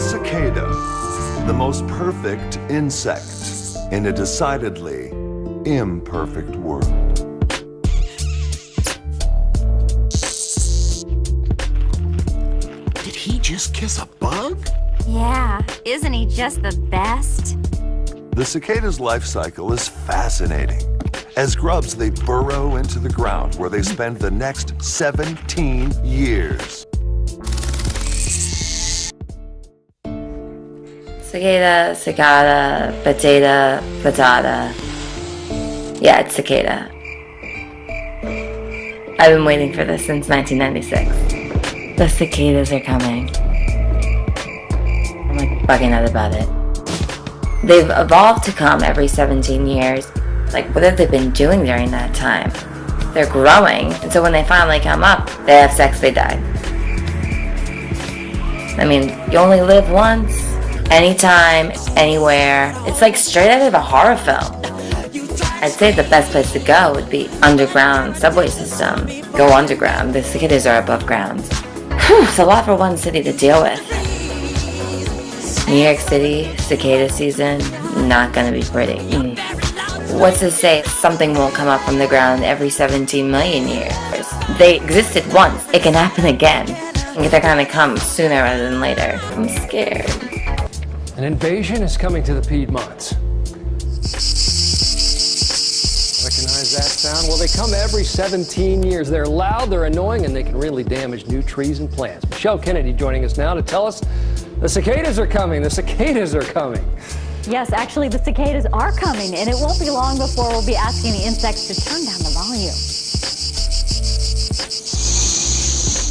cicada, the most perfect insect in a decidedly imperfect world. Did he just kiss a bug? Yeah, isn't he just the best? The cicada's life cycle is fascinating. As grubs, they burrow into the ground where they spend the next 17 years. Cicada, cicada, potato, patata. Yeah, it's cicada. I've been waiting for this since 1996. The cicadas are coming. I'm like bugging out about it. They've evolved to come every 17 years. Like, what have they been doing during that time? They're growing, and so when they finally come up, they have sex, they die. I mean, you only live once, anytime, anywhere. It's like straight out of a horror film. I'd say the best place to go would be underground subway system. Go underground. The cicadas are above ground. Whew, it's a lot for one city to deal with. New York City, cicada season, not gonna be pretty. What's to say something won't come up from the ground every 17 million years? They existed once. It can happen again. They're gonna come sooner rather than later. I'm scared. An invasion is coming to the Piedmonts. Recognize that sound? Well, they come every 17 years. They're loud, they're annoying, and they can really damage new trees and plants. Michelle Kennedy joining us now to tell us the cicadas are coming. The cicadas are coming. Yes, actually, the cicadas are coming, and it won't be long before we'll be asking the insects to turn down the volume.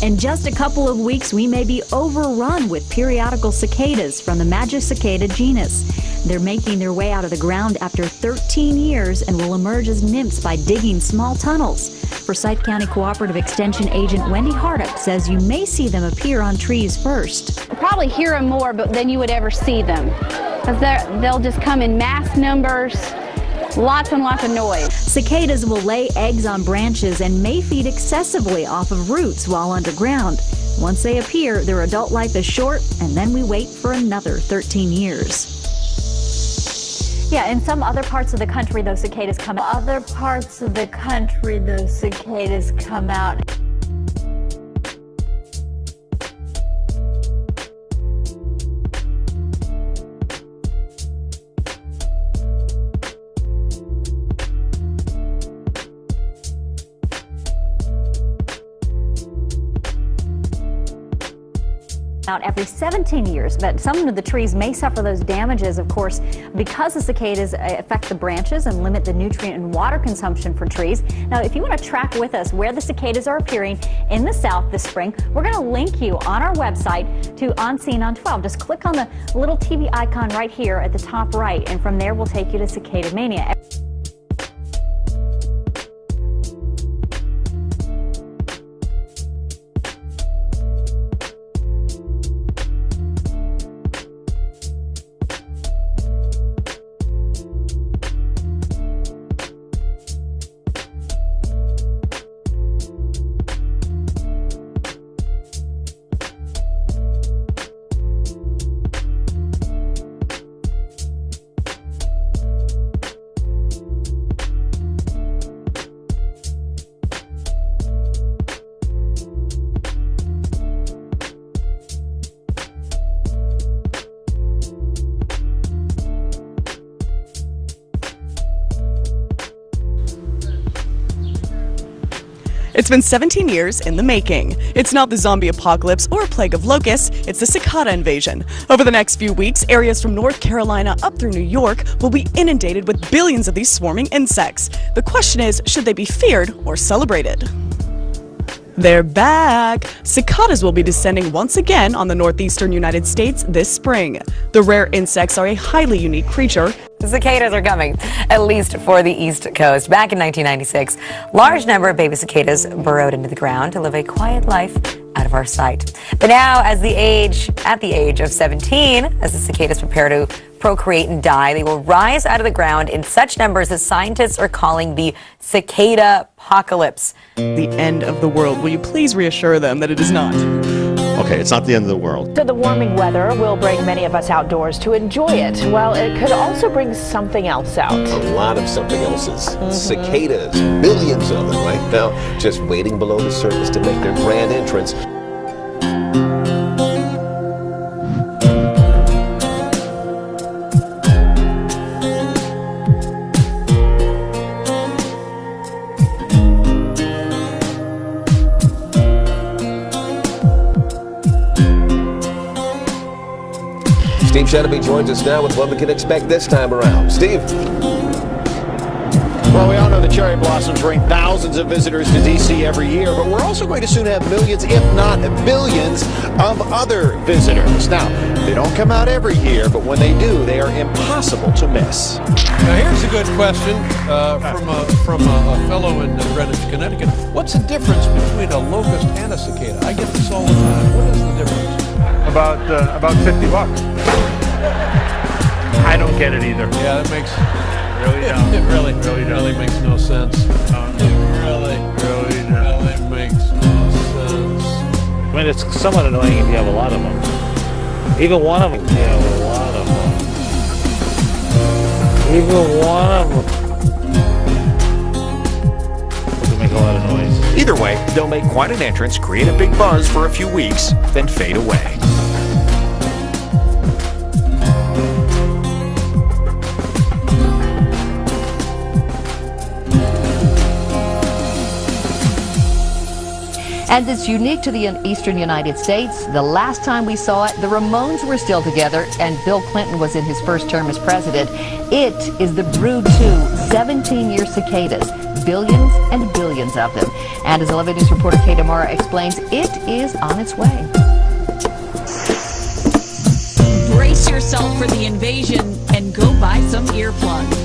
In just a couple of weeks, we may be overrun with periodical cicadas from the Magicicada genus. They're making their way out of the ground after 13 years and will emerge as nymphs by digging small tunnels. Forsyth County Cooperative Extension Agent Wendy Hardup says you may see them appear on trees first. You'll probably hear them more than you would ever see them, because they'll just come in mass numbers, lots and lots of noise. Cicadas will lay eggs on branches and may feed excessively off of roots while underground. Once they appear, their adult life is short, and then we wait for another 13 years. Yeah, in some other parts of the country, those cicadas come out. Other parts of the country, those cicadas come out. Every 17 years, but some of the trees may suffer those damages, of course, because the cicadas affect the branches and limit the nutrient and water consumption for trees. Now, if you want to track with us where the cicadas are appearing in the south this spring, we're going to link you on our website to On Scene on 12. Just click on the little TV icon right here at the top right, and from there we'll take you to Cicada Mania. It's been 17 years in the making. It's not the zombie apocalypse or a plague of locusts, it's the cicada invasion. Over the next few weeks, areas from North Carolina up through New York will be inundated with billions of these swarming insects. The question is, should they be feared or celebrated? They're back! Cicadas will be descending once again on the northeastern United States this spring. The rare insects are a highly unique creature. The cicadas are coming, at least for the East Coast. Back in 1996, large number of baby cicadas burrowed into the ground to live a quiet life out of our sight. But now, at the age of 17, as the cicadas prepare to procreate and die, they will rise out of the ground in such numbers that scientists are calling the cicada apocalypse. The end of the world. Will you please reassure them that it is not? Okay, it's not the end of the world. So the warming weather will bring many of us outdoors to enjoy it. Well, it could also bring something else out. A lot of something else's. Cicadas, millions of them right now, just waiting below the surface to make their grand entrance. Steve Shadowby joins us now with what we can expect this time around. Steve. Well, we all know the cherry blossoms bring thousands of visitors to D.C. every year, but we're also going to soon have millions, if not billions, of other visitors. Now, they don't come out every year, but when they do, they are impossible to miss. Now, here's a good question from a fellow in Greenwich, Connecticut. What's the difference between a locust and a cicada? I get this all the time. What is the difference? About $50. I don't get it either. Yeah, that makes It really makes no sense. It really makes no sense. I mean, it's somewhat annoying if you have a lot of them. Even one of them, you have a lot of them. Even one of them will make a lot of noise. Either way, they'll make quite an entrance, create a big buzz for a few weeks, then fade away. And it's unique to the eastern United States. The last time we saw it, the Ramones were still together and Bill Clinton was in his first term as president. It is the Brood 2 17-year cicadas, billions and billions of them. And as 11 News reporter Kate Amara explains, it is on its way. Brace yourself for the invasion and go buy some earplugs.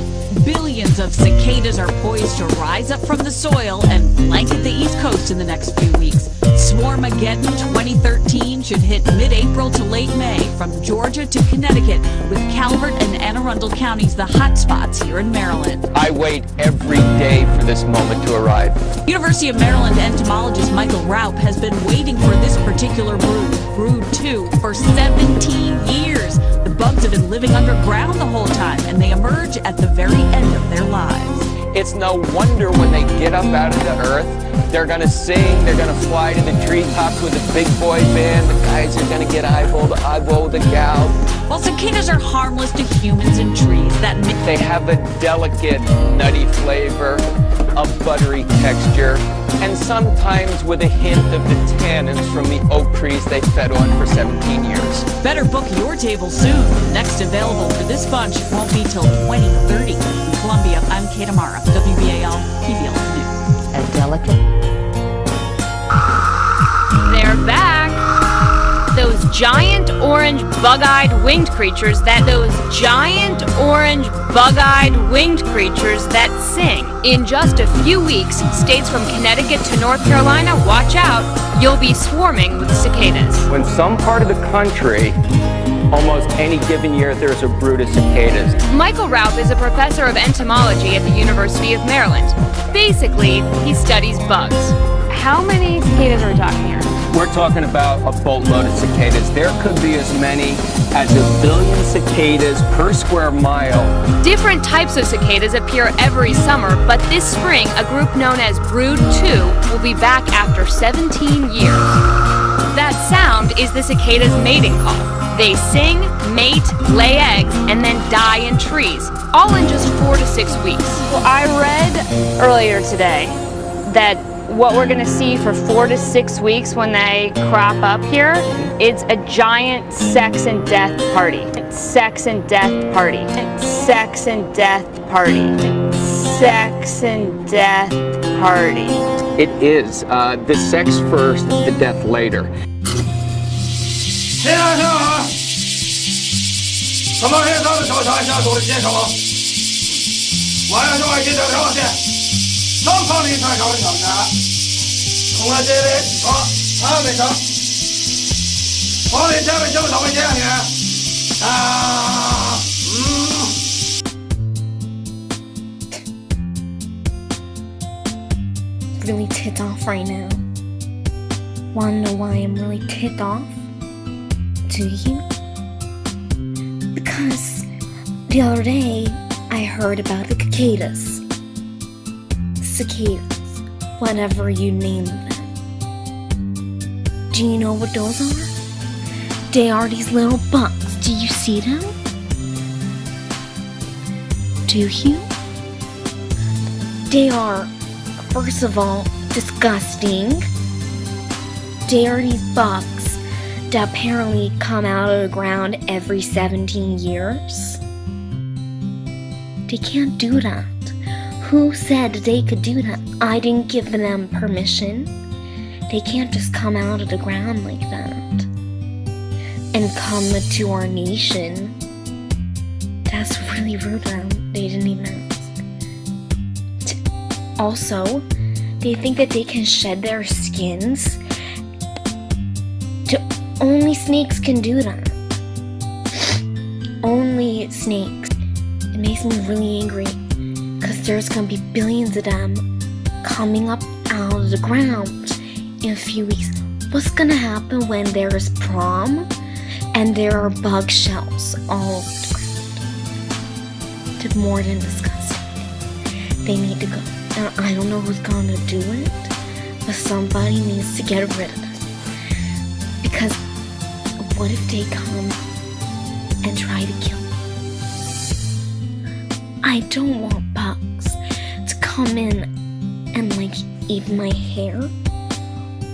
Billions of cicadas are poised to rise up from the soil and blanket the East Coast in the next few weeks. Swarmageddon 2013 should hit mid-April to late May from Georgia to Connecticut, with Calvert and Anne Arundel counties the hot spots here in Maryland. I wait every day for this moment to arrive. University of Maryland entomologist Michael Raup has been waiting for this particular brood 2, for 17 years. The bugs have been living underground the whole time, and they emerge at the very end of their lives. It's no wonder when they get up out of the earth, they're going to sing, they're going to fly to the treetops with a big boy band, the guys are going to get eyeball to eyeball with the gals. While cicadas are harmless to humans and trees, they have a delicate, nutty flavor, a buttery texture, and sometimes with a hint of the tannins from the oak trees they fed on for 17 years. Better book your table soon. Next available for this bunch won't be till 2030. In Columbia, I'm Kate Amara, WBAL, PBL News. A delicate. They're back. Those giant orange bug-eyed winged creatures that sing. In just a few weeks, states from Connecticut to North Carolina, watch out, you'll be swarming with cicadas. When some part of the country, almost any given year, there's a brood of cicadas. Michael Raup is a professor of entomology at the University of Maryland. Basically, he studies bugs. How many cicadas are we talking here? We're talking about a boatload of cicadas. There could be as many as 1 billion cicadas per square mile. Different types of cicadas appear every summer, but this spring, a group known as Brood 2 will be back after 17 years. That sound is the cicada's mating call. They sing, mate, lay eggs, and then die in trees, all in just 4 to 6 weeks. Well, I read earlier today that what we're going to see for 4 to 6 weeks when they crop up here, it's a giant sex and death party. Sex and death party. Sex and death party. Sex and death party. It is. The sex first, the death later. Really ticked off right now. Wanna know why I'm really ticked off? Do you? Because the other day I heard about the cicadas. Cicadas, whatever you name them. Do you know what those are? They are these little bugs. Do you see them? Do you? They are, first of all, disgusting. They are these bugs that apparently come out of the ground every 17 years. They can't do that. Who said they could do that? I didn't give them permission. They can't just come out of the ground like that and come to our nation. That's really rude of them. They didn't even ask. Also, they think that they can shed their skins. Only snakes can do that. Only snakes. It makes me really angry because there's gonna be billions of them coming up out of the ground in a few weeks. What's gonna happen when there's prom and there are bug shells all over the ground? They're more than disgusting. They need to go. And I don't know who's gonna do it, but somebody needs to get rid of it. Because what if they come and try to kill me? I don't want bugs to come in and eat my hair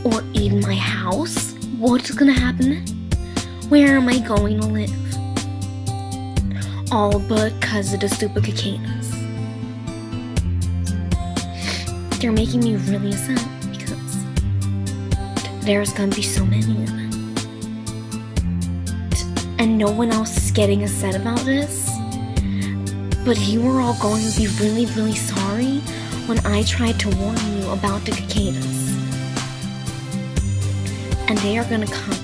or eat my house. What's gonna happen then? Where am I going to live? All because of the stupid cicadas. They're making me really sad because there's gonna be so many of them. And no one else is getting upset about this. But you are all going to be really, really sorry when I tried to warn you about the cicadas. And they are gonna come.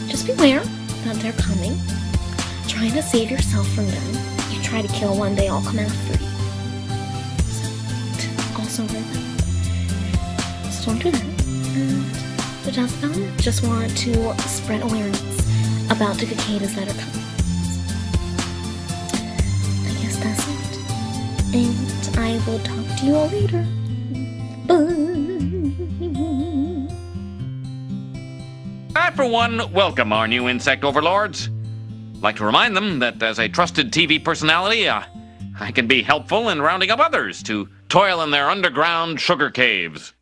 Just beware that they're coming. Try to save yourself from them. You try to kill one, they all come after you. So, also remember, just don't do that. But that's about it. Just wanted to spread awareness about the cicadas that are coming. I guess that's it. And I will talk to you all later. Bye. I, for one, welcome our new insect overlords. I'd like to remind them that as a trusted TV personality, I can be helpful in rounding up others to toil in their underground sugar caves.